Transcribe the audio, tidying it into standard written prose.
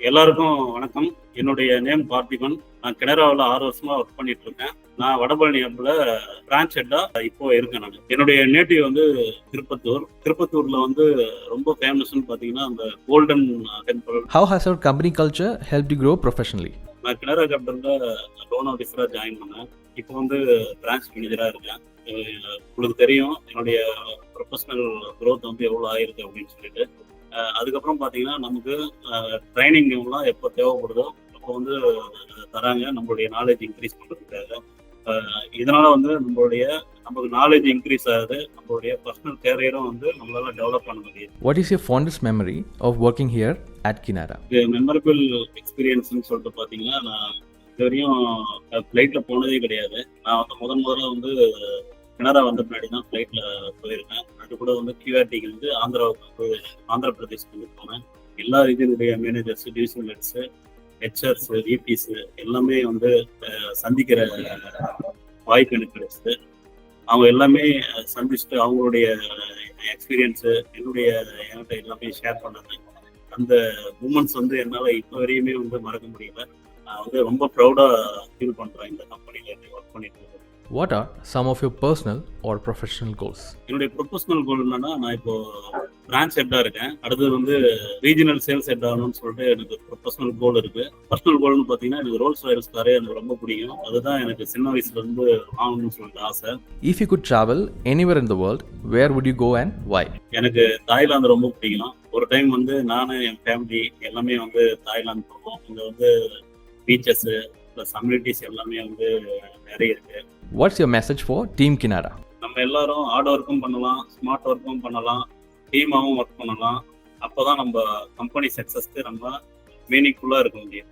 எல்லாருக்கும் வணக்கம். என்னுடைய நேம் பார்த்திபன். நான் கனடாவில் 6 வருஷமா ஒர்க் பண்ணிட்டு இருக்கேன். நான் வடபழனி ஹப்ல பிரான்ச் ஹெட்டா இப்போ இருக்கேன் நான். என்னுடைய நேட்டிவ் வந்து திருப்பத்தூர். திருப்பத்தூர்ல வந்து ரொம்ப ஃபேமஸ்ன்னு பார்த்தீங்கன்னா அந்த golden temple. How has our company culture helped you grow professionally? நான் கனடா கேப்டன்ல லோன் ஆஃபீஸரா ஜாயின் பண்ணேன். இப்போ வந்து பிரான்ச் மேனேஜரா இருக்கேன். உங்களுக்கு தெரியும் என்னுடைய ப்ரொஃபஷனல் க்ரோத் வந்து எவ்வளோ ஆயிருக்கு அப்படின்னு சொல்லிட்டு. அதுக்கப்புறம் பார்த்தீங்கன்னா நமக்கு ட்ரைனிங் எல்லாம் எப்போ தேவைப்படுதோ அப்போ வந்து தராங்க நம்மளுடைய நாலேஜ் இன்க்ரீஸ் பண்ணுறதுக்காக. இதனால வந்து நமக்கு நாலேஜ் இன்க்ரீஸ் ஆகுது, நம்மளுடைய பர்சனல் கேரியரும் வந்து நம்மளால டெவலப் பண்ண முடியுது. What is your fondest memory of working here at Kinara? Memorable எக்ஸ்பீரியன்ஸ்னு சொல்லிட்டு பார்த்தீங்கன்னா, நான் இது வரையும் ஃப்ளைட்டில் போனதே கிடையாது. நான் வந்து முதல்ல வந்து கனடா வந்த பின்னாடி தான் ஃப்ளைட்டில் போயிருக்கேன். அது கூட வந்து கியூஆர்டிக்கு வந்து ஆந்திர பிரதேஷ்க்கு வந்து போனேன். எல்லா ரீஜனுடைய மேனேஜர்ஸ், டிவிஷனல் ஹெட்ஸு, ஹெச்ஆர்ஸ், விபிஸ் எல்லாமே வந்து சந்திக்கிற வாய்ப்பு எனக்கு கிடைச்சது. அவங்க எல்லாமே சந்திச்சுட்டு அவங்களுடைய எக்ஸ்பீரியன்ஸு என்கிட்ட எல்லாமே ஷேர் பண்ணது. அந்த மூமெண்ட்ஸ் வந்து என்னால் இப்போ வரையுமே வந்து மறக்க முடியல. நான் வந்து ரொம்ப ப்ரௌடாக ஃபீல் பண்ணுறேன் இந்த கம்பெனியில் ஒர்க் பண்ணிட்டு இருக்கேன். What are some of your personal or professional goals? என்னுடைய ப்ரொஃபஷனல் கோல் என்னன்னா, நான் இப்போ பிரான்ச் ஹெட்டாக இருக்கேன். அடுத்தது வந்து ரீஜனல் சேல்ஸ் ஹெட் ஆகணும்னு சொல்லிட்டு எனக்கு ப்ரொஃபஷனல் கோல் இருக்கு. பர்சனல் கோல்னு பார்த்தீங்கன்னா, எனக்கு ரோல்ஸ் ராய்ஸ் காரே எனக்கு ரொம்ப பிடிக்கும். அதுதான் எனக்கு சின்ன வயசுல இருந்து வாங்கணும்னு சொல்லிட்டு ஆசை. If you could travel anywhere in the world, where would you go and why? எனக்கு தாய்லாந்து ரொம்ப பிடிக்கும். ஒரு டைம் வந்து நானு என் ஃபேமிலி எல்லாமே வந்து தாய்லாந்து போவோம். இங்கே வந்து பீச்சஸ் ப்ளஸ் அம்யூனிட்டிஸ் எல்லாமே வந்து நிறைய இருக்கு. What's your message for Team Kinara? நம்ம எல்லாரும் ஹார்ட் ஒர்க்கும் பண்ணலாம், ஸ்மார்ட் ஒர்க்கும் பண்ணலாம், டீமாவும் ஒர்க் பண்ணலாம். அப்போதான் நம்ம கம்பெனி சக்ஸஸ்க்கு நம்ம மீனிங்ஃபுல்லாக இருக்க முடியும்.